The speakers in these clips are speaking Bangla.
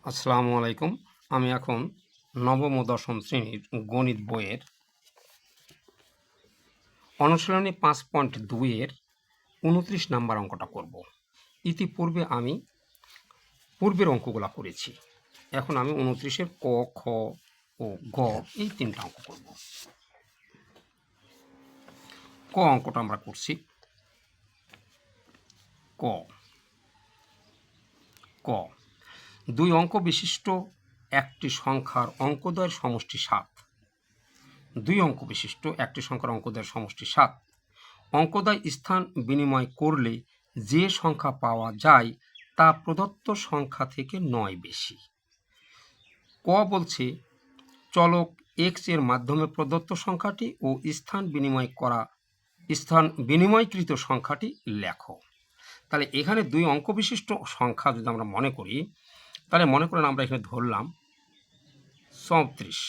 আসসালামু আলাইকুম। আমি এখন নবম ও দশম শ্রেণীর গণিত বইয়ের অনুশীলনী 5.2 এর 29 নাম্বার অঙ্কটা করব। ইতিপূর্বে আমি পূর্বের অঙ্কগুলা করেছি। এখন আমি 29-এর ক, খ ও গ এই 3টা অঙ্ক করব। ক অঙ্কটা আমরা করছি। ক ক 2 অঙ্ক বিশিষ্ট একটি সংখ্যার অঙ্কদ্বয়ের সমষ্টি 7। 2 অঙ্ক বিশিষ্ট একটি সংখ্যার অঙ্কদ্বয়ের সমষ্টি 7। অঙ্কদ্বয় স্থান বিনিময় করলে যে সংখ্যা পাওয়া যায় তা প্রদত্ত সংখ্যা থেকে 9 বেশি। ক বলছে চলক এক্স এর মাধ্যমে প্রদত্ত সংখ্যাটি ও স্থান বিনিময়কৃত সংখ্যাটি লেখো। তাহলে এখানে 2 অঙ্ক বিশিষ্ট সংখ্যা যদি আমরা মনে করি, তাহলে মনে করেন আমরা এখানে ধরলাম 34।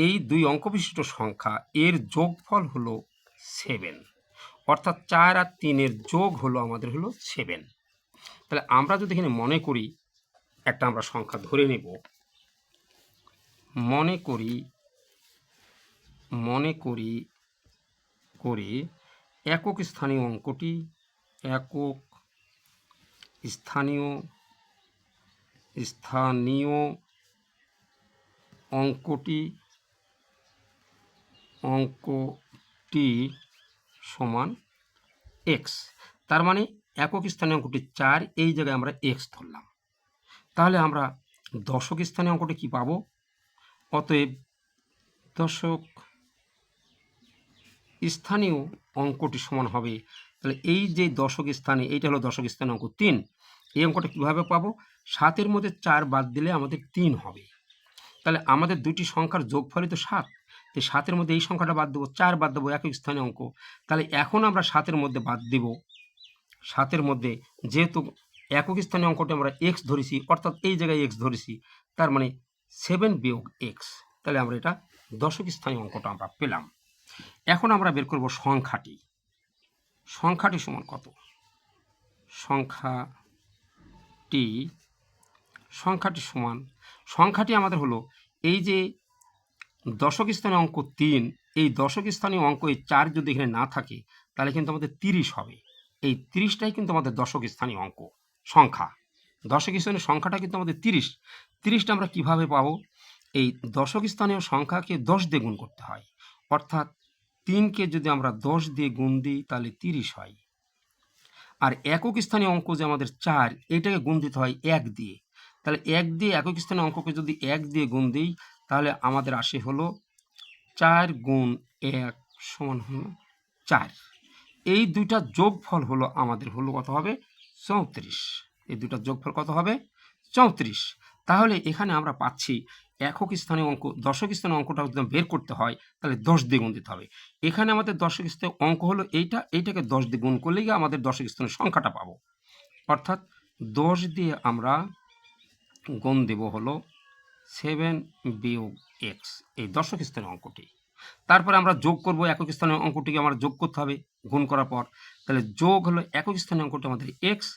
এই 2 অঙ্ক বিশিষ্ট সংখ্যা এর যোগফল হলো 7, অর্থাৎ 4 আর 3 এর যোগ হলো আমাদের হলো 7। তাহলে আমরা যদি এখানে মনে করি একটা আমরা সংখ্যা ধরে নেব, মনে করি করে একক স্থানীয় অঙ্কটি সমান এক্স। তার মানে একক স্থানীয় অঙ্কটি 4, এই জায়গায় আমরা এক্স ধরলাম। তাহলে আমরা দশক স্থানীয় অঙ্কটি কি পাবো? অতএব দশক স্থানীয় অঙ্কটি সমান হবে, তাহলে এই যে দশক স্থানে, এইটা হলো দশক স্থানীয় অঙ্ক 3। এই অঙ্কটা কীভাবে পাবো? 7-এর মধ্যে 4 বাদ দিলে আমাদের 3 হবে। তাহলে আমাদের দুটি সংখ্যার যোগফলই তো 7। তো 7-এর মধ্যে এই সংখ্যাটা বাদ দেবো, 4 বাদ দেবো, একক স্থানীয় অঙ্ক। তাহলে এখন আমরা 7-এর মধ্যে বাদ দেব। 7-এর মধ্যে যেহেতু একক স্থানীয় অঙ্কটি আমরা এক্স ধরেছি, অর্থাৎ এই জায়গায় এক্স ধরেছি, তার মানে 7 বিয়োগ এক্স। তাহলে আমরা এটা দশক স্থানীয় অঙ্কটা আমরা পেলাম। এখন আমরা বের করব সংখ্যাটি সমান কত? সংখ্যাটি আমাদের হলো এই যে দশক স্থানীয় অঙ্ক 3, এই দশক স্থানীয় অঙ্ক এই 4 যদি এখানে না থাকে তাহলে কিন্তু আমাদের 30 হবে। এই 30টাই কিন্তু আমাদের দশক স্থানীয় সংখ্যা। দশক স্থানীয় সংখ্যাটা কিন্তু আমাদের 30টা আমরা কিভাবে পাবো? এই দশক স্থানীয় সংখ্যাকে 10 দিয়ে গুণ করতে হয়, অর্থাৎ 3কে যদি আমরা 10 দিয়ে গুণ দিই তাহলে 30 হয়। আর একক স্থানীয় অঙ্ক যে আমাদের 4, এটাকে গুণ দিতে হয় 1 দিয়ে। তাহলে 1 দিয়ে একক স্থানীয় অঙ্ককে যদি 1 দিয়ে গুণ দিই তাহলে আমাদের আসে হলো 4 গুণ 1 সমান হলো 4। এই দুইটা যোগফল হলো আমাদের হলো কত হবে? 34। এই দুইটা যোগফল কত হবে? 34। তাহলে এখানে আমরা পাচ্ছি একক স্থানীয় অঙ্ক, দশক স্থানীয় অঙ্কটা যদি বের করতে হয় তাহলে 10 দিয়ে গুণ দিতে হবে। এখানে আমাদের দশক স্থানীয় অঙ্ক হলো এইটাকে 10 দিয়ে গুণ করলেই আমাদের দশক স্থানীয় সংখ্যাটা পাবো। অর্থাৎ 10 দিয়ে আমরা গুণ দেব হলো 7 বিয়োগ এক্স, এই দশক স্থানীয় অঙ্কটি। তারপরে আমরা যোগ করব, একক স্থানীয় অঙ্কটিকে আমরা যোগ করতে হবে গুণ করার পর। তাহলে যোগ হলো একক স্থানীয় অঙ্কটি আমাদের এক্স,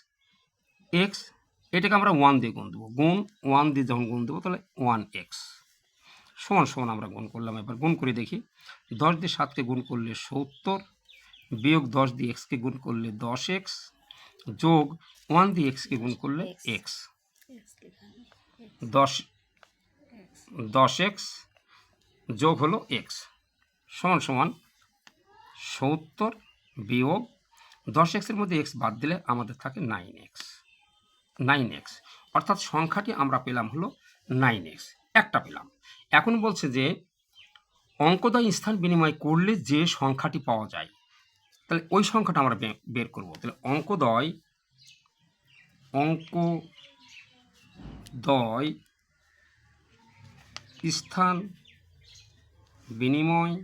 এটাকে আমরা 1 দিয়ে গুণ দেবো। 1 দিয়ে যখন গুণ দেবো তাহলে 1x সমান আমরা গুণ করলাম। এবার গুণ করে দেখি, 10 দিয়ে 7কে গুণ করলে 70, বিয়োগ 10 দিয়ে এক্সকে গুণ করলে 10x, যোগ 1 দিয়ে এক্সকে গুণ করলে এক্স, 10x যোগ হলো এক্স সমান 70 বিয়োগ 10xের মধ্যে এক্স বাদ দিলে আমাদের থাকে 9x, অর্থাৎ সংখ্যাটি আমরা পেলাম হলো 9x, একটা পেলাম। এখন বলছে যে অঙ্কদ্বয় স্থান বিনিময় করলে যে সংখ্যাটি পাওয়া যায়, তাহলে ওই সংখ্যাটা আমরা বের করব। তাহলে অঙ্কদ্বয় স্থান বিনিময়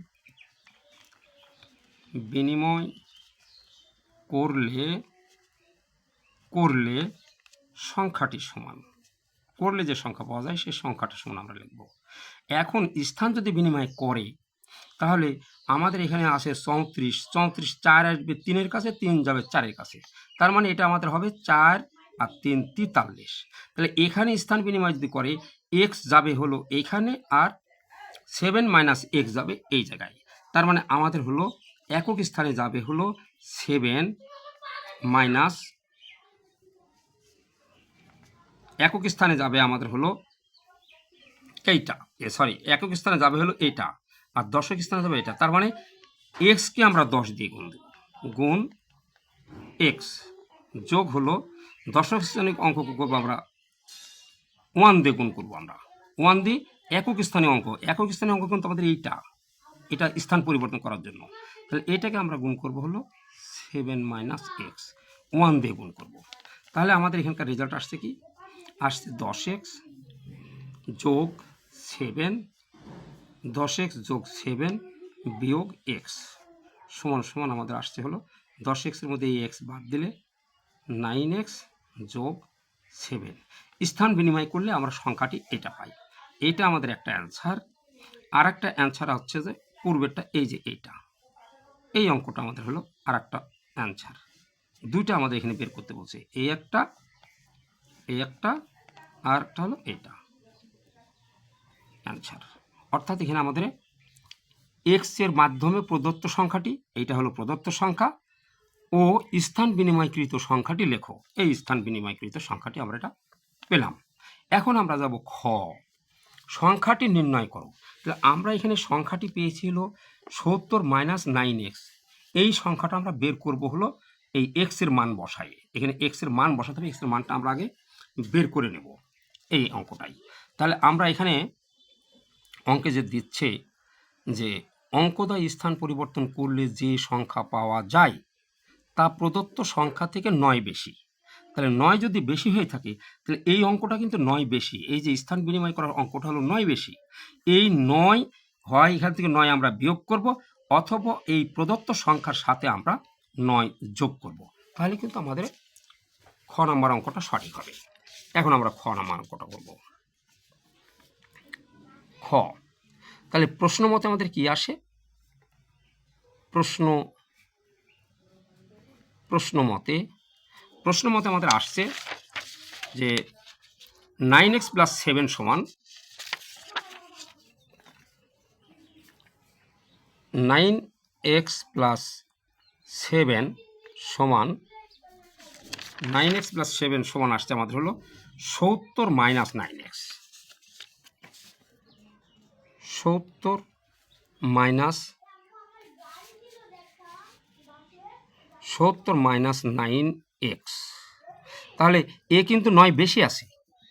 করলে সংখ্যাটি সমান, করলে যে সংখ্যা পাওয়া যায় সেই সংখ্যাটা সমান আমরা লিখব। এখন স্থান যদি বিনিময় করে তাহলে আমাদের এখানে আসে 34, 4 আসবে 3-এর কাছে, 3 যাবে 4-এর কাছে, তার মানে এটা আমাদের হবে 4 আর 3 43। তাহলে এখানে স্থান বিনিময় যদি করে এক্স যাবে হলো এইখানে, আর 7 মাইনাস এক্স যাবে এই জায়গায়। তার মানে আমাদের হলো একক স্থানে যাবে হলো 7 মাইনাস, একক স্থানে যাবে আমাদের হলো এইটা, একক স্থানে যাবে হলো এইটা, আর দশক স্থানে যাবে এটা। তার মানে এক্সকে আমরা 10 দিয়ে গুণ দেব, গুণ এক্স যোগ হলো দশক স্থানিক অঙ্ক করবো আমরা 1 দিয়ে গুণ করবো আমরা 1 দিয়ে একক স্থানীয় অঙ্ক। একক স্থানীয় অঙ্ক কিন্তু আমাদের এটা স্থান পরিবর্তন করার জন্য। তাহলে এটাকে আমরা গুণ করব হলো 7 মাইনাস এক্স, 1 দিয়ে গুণ করব। তাহলে আমাদের এখানকার রেজাল্ট আসছে কি, আসছে 10x যোগ 7, 10x যোগ 7 বিয়োগ এক্স সমান সমান আমাদের আসছে হলো 10x এর মধ্যে এই এক্স বাদ দিলে 9x যোগ 7। স্থান বিনিময় করলে আমরা সংখ্যাটি এটা পাই। এইটা আমাদের একটা অ্যান্সার। আর একটা অ্যান্সার হচ্ছে যে পূর্বেরটা, এই যে এইটা, এই অঙ্কটা আমাদের হলো আর একটা অ্যান্সার। দুইটা আমাদের এখানে বের করতে বলছে, এই একটা আর একটা হলো এটা অ্যান্সার। অর্থাৎ এখানে আমাদের এক্স এর মাধ্যমে প্রদত্ত সংখ্যাটি, এইটা হলো প্রদত্ত সংখ্যা, ও স্থান বিনিময়কৃত সংখ্যাটি লেখো। এই স্থান বিনিময়কৃত সংখ্যাটি আমরা এটা পেলাম। এখন আমরা যাব খ, সংখ্যাটি নির্ণয় করো। তাহলে আমরা এখানে সংখ্যাটি পেয়েছি হলো 70 মাইনাস 9x। এই সংখ্যাটা আমরা বের করব হলো এই এক্স এর মান বসাই। এখানে এক্স এর মান বসাতে হবে, এক্স এর মানটা আমরা আগে বের করে নেব এই অঙ্কটাই। তাহলে আমরা এখানে অঙ্কে যে দিচ্ছে যে অঙ্কদ্বয় স্থান পরিবর্তন করলে যে সংখ্যা পাওয়া যায় তা প্রদত্ত সংখ্যা থেকে 9 বেশি। তাহলে 9 যদি বেশি হয়ে থাকে তাহলে এই অঙ্কটা কিন্তু 9 বেশি, এই যে স্থান বিনিময় করার অঙ্কটা হলো 9 বেশি। এই 9 হয় এখান থেকে 9 আমরা বিয়োগ করব, অথবা এই প্রদত্ত সংখ্যার সাথে আমরা 9 যোগ করব। তাহলে কিন্তু আমাদের খ নম্বর অঙ্কটা সঠিক হবে। এখন আমরা খ নম্বর অঙ্কটা করব। খ, তাহলে প্রশ্ন মতে আমাদের কি আসে, প্রশ্ন মতে আমাদের আসছে যে 9x প্লাস 7 সমান 9x প্লাস 7 সমান 9x প্লাস 7 সমান আসছে আমাদের হলো 70 মাইনাস 9x, 70 মাইনাস 9x। তাহলে এ কিন্তু 9 বেশি আছে,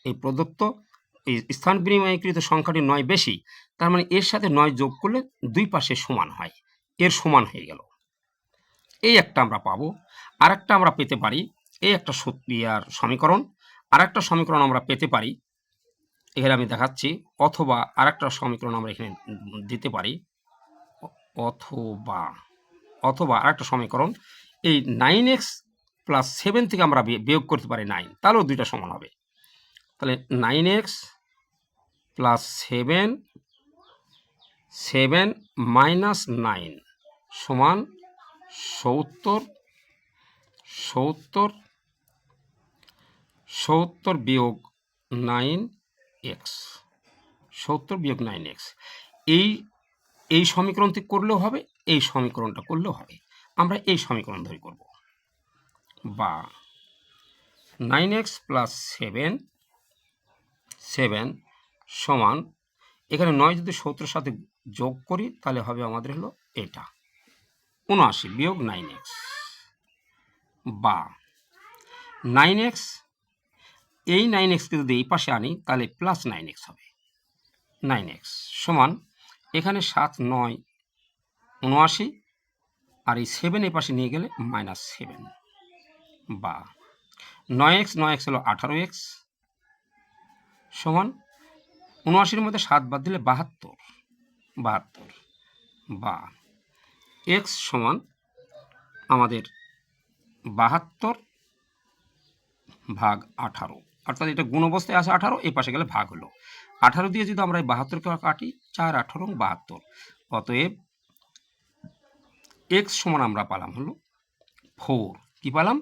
এই প্রদত্ত এই স্থান বিনিময়কৃত সংখ্যাটি 9 বেশি। তার মানে এর সাথে 9 যোগ করলে দুই পাশে সমান হয়, এর সমান হয়ে গেল। এই একটা আমরা পাবো। আর একটা আমরা পেতে পারি, এই একটা আর সমীকরণ। আর একটা সমীকরণ আমরা পেতে পারি, এখানে আমি দেখাচ্ছি, অথবা আর একটা সমীকরণ আমরা এখানে দিতে পারি, অথবা আর একটা সমীকরণ, এই 9x প্লাস 7 থেকে আমরা বিয়োগ করতে পারি 9, তাহলেও দুইটা সমান হবে। তাহলে 9x প্লাস 7 মাইনাস 9 সমান 70 বিয়োগ 9x, 70 বিয়োগ 9x। এই সমীকরণ থেকে করলেও হবে, এই সমীকরণটা করলেও হবে। আমরা এই সমীকরণ ধরে করব, বা 9x প্লাস 7 সমান, এখানে 9 যদি 70 সাথে যোগ করি তাহলে হবে আমাদের হলো এটা 79 বিয়োগ 9x, বা 9x, এই 9xকে যদি এই পাশে আনি তাহলে প্লাস 9x হবে। 9x সমান, এখানে 7 9 79, আর এই 7 এই পাশে নিয়ে গেলে মাইনাস 7, বা 9x হলো 18x সমান 79-র মধ্যে 7 বাদ দিলে 72, বা x সমান আমাদের 72 ভাগ 18, অর্থাৎ এটা গুণ অবস্থায় আছে 18, এই পাশে গেলে ভাগ হলো 18 দিয়ে যদি আমরা এই 72কে কাটি 4 18 72, অতএব x সমান আমরা পেলাম হলো 4। কি পেলাম?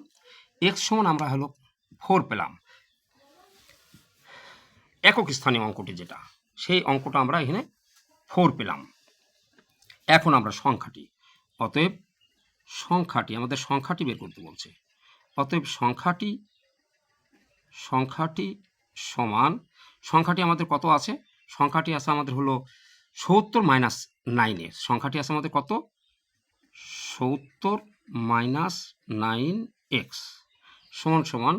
x সমান আমরা হলো 4 পেলাম। একক স্থানীয় অঙ্কটি যেটা, সেই অঙ্কটা আমরা এখানে 4 পেলাম। এখন আমরা সংখ্যাটি, অতএব সংখ্যাটি, আমাদের সংখ্যাটি বের করতে বলছে। অতএব সংখ্যাটি সমান, সংখ্যাটি আমাদের কত আছে? সংখ্যাটি আছে আমাদের হলো 70 মাইনাস 9 সংখ্যাটি আছে আমাদের কত? 70 মাইনাস 9x সমান সমান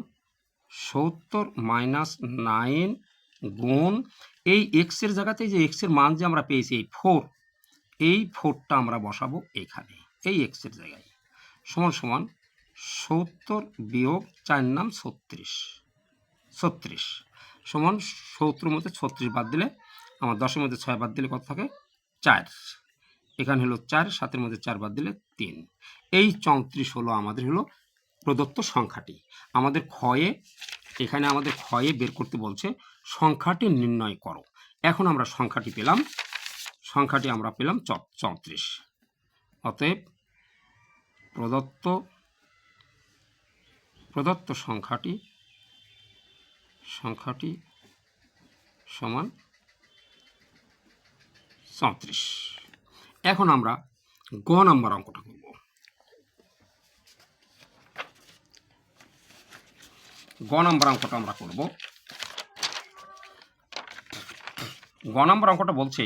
70 মাইনাস 9 গুণ এই এক্সের জায়গাতে যে এক্সের মান যে আমরা পেয়েছি এই 4, এই 4টা আমরা বসাবো এখানে এই এক্সের জায়গায়, সমান সমান 70 বিয়োগ 4 নাম 36 সমান 70 মধ্যে 36 বাদ দিলে আমার 10-এর মধ্যে 6 বাদ দিলে কত থাকে? 4। এখানে হলো 4, 7-এর মধ্যে 4 বাদ দিলে 3। এই 34 হলো আমাদের হলো প্রদত্ত সংখ্যাটি। আমাদের ক্ষয়ে, এখানে আমাদের ক্ষয়ে বের করতে বলছে সংখ্যাটি নির্ণয় করো। এখন আমরা সংখ্যাটি পেলাম, সংখ্যাটি আমরা পেলাম 34। অতএব প্রদত্ত সংখ্যাটি সমান 34। এখন আমরা গ নাম্বার অঙ্কটা করব। গ নাম্বার অঙ্কটা আমরা করব। গ নাম্বার অঙ্কটা বলছে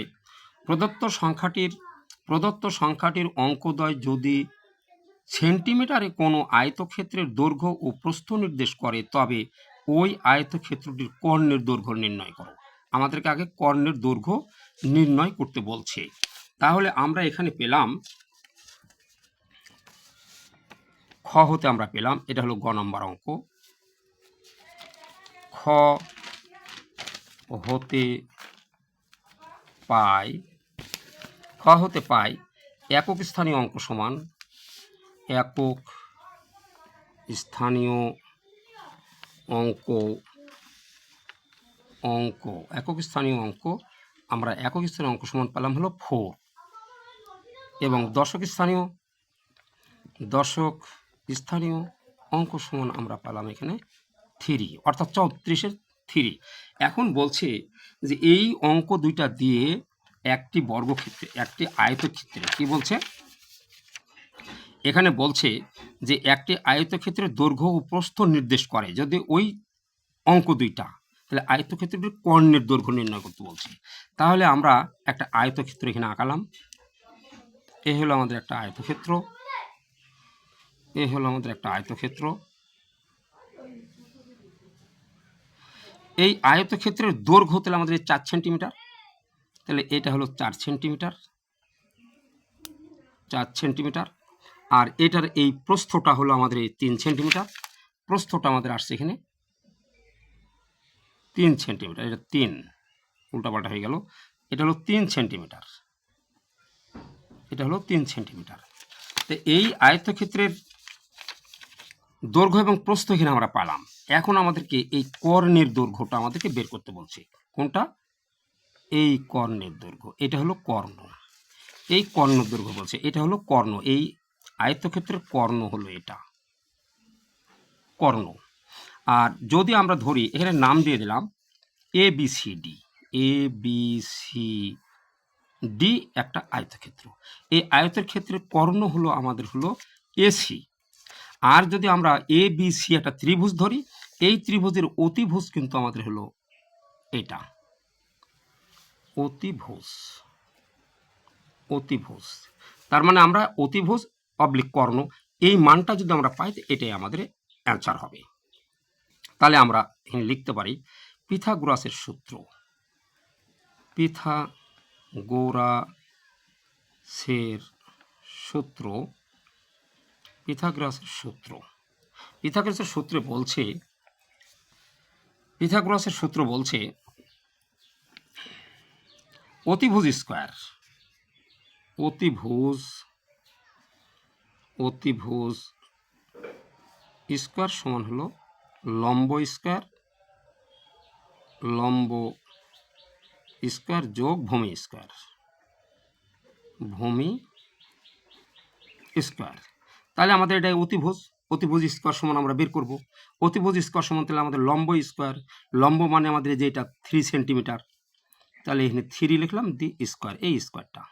প্রদত্ত সংখ্যাটির অঙ্কদ্বয় যদি সেন্টিমিটারে কোনো আয়তক্ষেত্রের দৈর্ঘ্য ও প্রস্থ নির্দেশ করে তবে ওই আয়তক্ষেত্রটির কর্ণের দৈর্ঘ্য নির্ণয় করো। আমাদেরকে আগে কর্ণের দৈর্ঘ্য নির্ণয় করতে বলছে। তাহলে আমরা এখানে পেলাম, খ হতে আমরা পেলাম, এটা হলো গ নম্বর অঙ্ক। খ হতে পাই একক স্থানীয় অঙ্ক সমান একক স্থানীয় অঙ্ক আমরা একক স্থানীয় অঙ্ক সমান পেলাম হলো 4 এবং দশক স্থানীয় অঙ্ক সমান আমরা পেলাম এখানে 3, অর্থাৎ 34-এর 3। এখন বলছে যে এই অঙ্ক দুইটা দিয়ে একটি বর্গক্ষেত্রে, একটি আয়তক্ষেত্রে, কি বলছে এখানে? বলছে যে একটি আয়তক্ষেত্রের দৈর্ঘ্য ও প্রস্থ নির্দেশ করে যদি ওই অঙ্ক দুইটা, তাহলে আয়তক্ষেত্রটির কর্ণের দৈর্ঘ্য নির্ণয় করতে বলছে। তাহলে আমরা একটা আয়তক্ষেত্র এখানে আঁকালাম। এ হলো আমাদের একটা আয়তক্ষেত্র, এই আয়তক্ষেত্রের দৈর্ঘ্য তাহলে আমাদের 4 সেন্টিমিটার, তাহলে এটা হলো 4 সেন্টিমিটার, আর এটার এই প্রস্থটা হলো আমাদের এই 3 সেন্টিমিটার। প্রস্থটা আমাদের আসছে এখানে 3 সেন্টিমিটার, এটা 3 উল্টাপাল্টা হয়ে গেল, এটা হলো 3 সেন্টিমিটার, তো এই আয়তক্ষেত্রের দৈর্ঘ্য এবং প্রস্থ এখানে আমরা পেলাম। এখন আমাদেরকে এই কর্ণের দৈর্ঘ্যটা আমাদেরকে বের করতে বলছে। কোনটা? এই কর্ণের দৈর্ঘ্য, এটা হলো কর্ণ। এই কর্ণ দৈর্ঘ্য বলছে, এটা হলো কর্ণ, এই আয়তক্ষেত্রের কর্ণ হলো এটা কর্ণ। আর যদি আমরা ধরি এখানে নাম দিয়ে দিলাম ABCD একটা আয়তক্ষেত্র, এই আয়তের ক্ষেত্রে কর্ণ হলো আমাদের হলো AC। আর যদি আমরা ABC একটা ত্রিভুজ ধরি, এই ত্রিভুজের অতিভুজ কিন্তু আমাদের হলো এটা অতিভুজ। তার মানে আমরা অতিভুজ অবলিক কর্ণ, এই মানটা যদি আমরা পাই এটাই আমাদের অ্যান্সার হবে। তাহলে আমরা এখানে লিখতে পারি পিথাগোরাসের সূত্র বলছে অতিভুজ স্কয়ার সমান হলো লম্ব স্কয়ার যোগ ভূমি স্কয়ার। তাহলে আমাদের এটা অতিভুজ, অতিভুজ স্কোয়ার সমান আমরা বের করব। অতিভুজ স্কোয়ার সমান তাহলে আমাদের লম্ব স্কোয়ার, লম্ব মানে আমাদের যেটা 3 সেন্টিমিটার, তাহলে এখানে 3 লিখলাম, দি স্কোয়ার, এই স্কোয়ারটা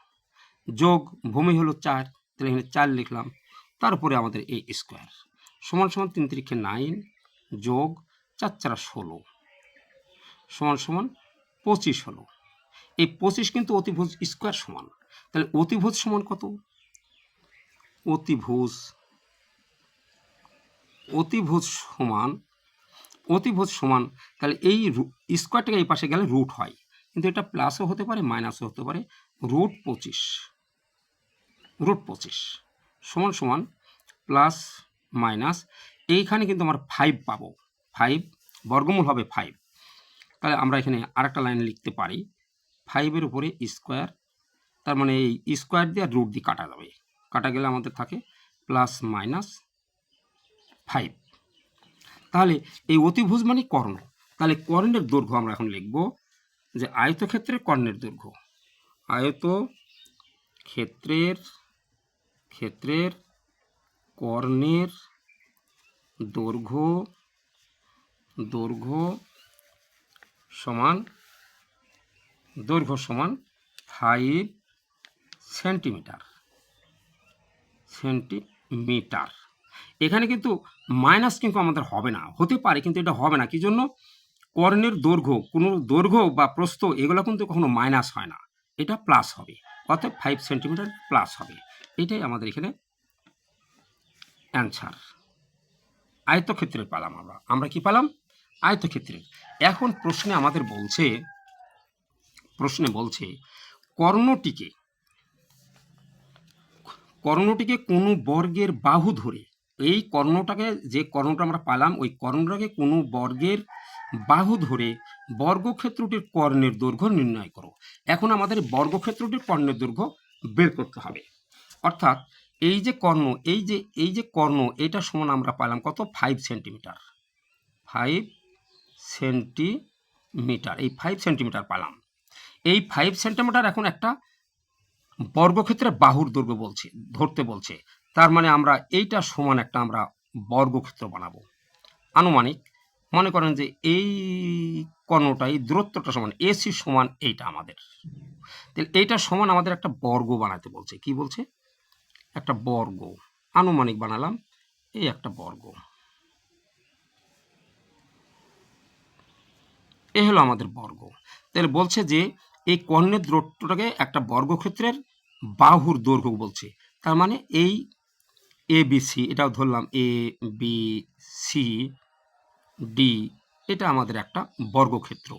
যোগ ভূমি হলো 4, তাহলে এখানে 4 লিখলাম, তারপরে আমাদের এই স্কোয়ার সমান সমান 3 3 9 যোগ 4 4 16 সমান সমান 25 হলো। এই 25 কিন্তু অতিভুজ স্কোয়ার সমান। তাহলে অতিভুজ সমান কত? অতিভুজ সমান তাহলে এই স্কোয়ারটাকে এই পাশে গেলে রুট হয়, কিন্তু এটা প্লাসও হতে পারে মাইনাসও হতে পারে। রুট 25 সমান সমান প্লাস মাইনাস, এইখানে কিন্তু আমরা 5 পাবো, 5 বর্গমূল হবে 5। তাহলে আমরা এখানে আরেকটা লাইন লিখতে পারি, 5-এর উপরে স্কোয়ার, তার মানে এই স্কোয়ার দিয়ে আর রুট দিয়ে কাটা যাবে, কাটা গেলে আমাদের থাকে প্লাস মাইনাস 5। তাহলে এই অতিভুজ মানে কর্ণ। তাহলে কর্ণের দৈর্ঘ্য আমরা এখন লিখব যে আয়তক্ষেত্রের কর্ণের দৈর্ঘ্য, ক্ষেত্রের কর্ণের দৈর্ঘ্য সমান 5 সেন্টিমিটার। এখানে কিন্তু মাইনাস কিন্তু আমাদের হবে না, হতে পারে কিন্তু এটা হবে না। কি জন্য? কর্ণের দৈর্ঘ্য, কোনো দৈর্ঘ্য বা প্রস্থ এগুলো কিন্তু কখনো মাইনাস হয় না, এটা প্লাস হবে, অর্থাৎ 5 সেন্টিমিটার প্লাস হবে। এটাই আমাদের এখানে অ্যান্সার। আয়তক্ষেত্রের পেলাম আমরা কি পেলাম? আয়তক্ষেত্রের। এখন প্রশ্নে আমাদের বলছে কর্ণটিকে কোনো বর্গের বাহু ধরে, এই কর্ণটাকে, যে কর্ণটা আমরা পেলাম ওই কর্ণটাকে কোনো বর্গের বাহু ধরে বর্গক্ষেত্রটির কর্ণের দৈর্ঘ্য নির্ণয় করো। এখন আমাদের বর্গক্ষেত্রটির কর্ণের দৈর্ঘ্য বের করতে হবে। অর্থাৎ এই যে কর্ণ এটা সমান আমরা পেলাম কত? 5 সেন্টিমিটার। এই 5 সেন্টিমিটার পেলাম। এই 5 সেন্টিমিটার এখন একটা বর্গক্ষেত্রের বাহুর দৈর্ঘ্য ধরতে বলছে। তার মানে আমরা এইটা সমান একটা আমরা বর্গক্ষেত্র বানাবো। আনুমানিক মনে করেন যে এই কর্ণটা, এই দূরত্বটা সমান এসি সমান এইটা আমাদের, তাহলে এইটা সমান আমাদের একটা বর্গ বানাতে বলছে। কি বলছে? একটা বর্গ। আনুমানিক বানালাম, এই একটা বর্গ, এ হলো আমাদের বর্গ। তাহলে বলছে যে এই কর্ণের দূরত্বটাকে একটা বর্গক্ষেত্রের বাহুর দৈর্ঘ্য বলছে। তার মানে এই এ বি সি, এটাও ধরলাম এ বি সি ডি, এটা আমাদের একটা বর্গক্ষেত্র।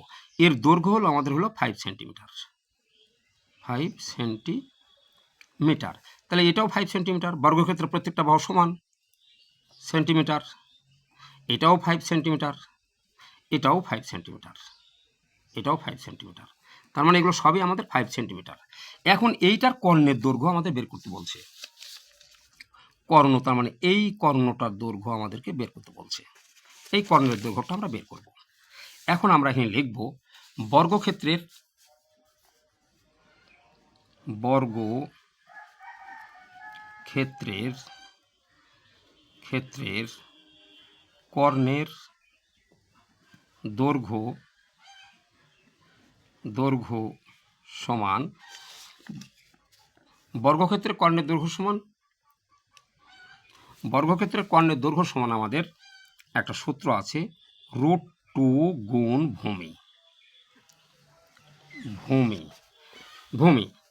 এর দৈর্ঘ্য হলো আমাদের হলো 5 সেন্টিমিটার। তাহলে এটাও 5 সেন্টিমিটার। বর্গক্ষেত্রের প্রত্যেকটা বাহু সমান সেন্টিমিটার। এটাও 5 সেন্টিমিটার, এটাও 5 সেন্টিমিটার, এটাও 5 সেন্টিমিটার। তার মানে এগুলো সবই আমাদের 5 সেন্টিমিটার। এখন এইটার কর্ণের দৈর্ঘ্য আমাদের বের করতে বলছে। কর্ণ, তার মানে এই কর্ণটার দৈর্ঘ্য আমাদেরকে বের করতে বলছে। এই কর্ণের দৈর্ঘ্যটা আমরা বের করব। এখন আমরা এখানে লিখব বর্গক্ষেত্রের কর্ণের দৈর্ঘ্য সমান, বর্গক্ষেত্রের কর্ণের দৈর্ঘ্য সমান আমাদের একটা সূত্র আছে, √2 গুণ ভূমি।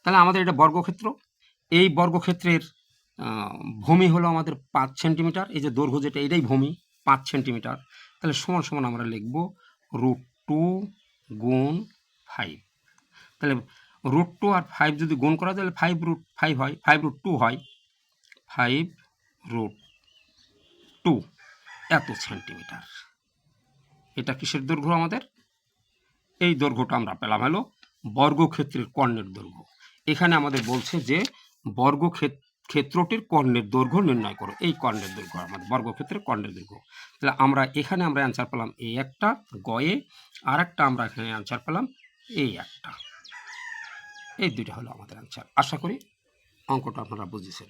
তাহলে আমাদের এটা বর্গক্ষেত্র, এই বর্গক্ষেত্রের ভূমি হলো আমাদের 5 সেন্টিমিটার। এই যে দৈর্ঘ্য যেটা, এটাই ভূমি, 5 সেন্টিমিটার। তাহলে সমান সমান আমরা লিখব √2 গুণ 5। তাহলে √2 আর 5 যদি গুণ করা যায় তাহলে 5√5 হয়, 5√2 হয়, 5√2 এত সেন্টিমিটার। এটা কিসের দৈর্ঘ্য? আমাদের এই দৈর্ঘ্যটা আমরা পেলাম হলো বর্গক্ষেত্রের কর্ণের দৈর্ঘ্য। এখানে আমাদের বলছে যে বর্গক্ষেত্রটির কর্ণের দৈর্ঘ্য নির্ণয় করো। এই কর্ণের দৈর্ঘ্য আমাদের বর্গক্ষেত্রের কর্ণের দৈর্ঘ্য। তাহলে এখানে আমরা অ্যান্সার পেলাম এই একটা গয়ে, আর একটা আমরা এখানে অ্যান্সার পেলাম এই একটা। এই দুইটা হলো আমাদের অ্যান্সার। আশা করি অঙ্কটা আপনারা বুঝেছেন।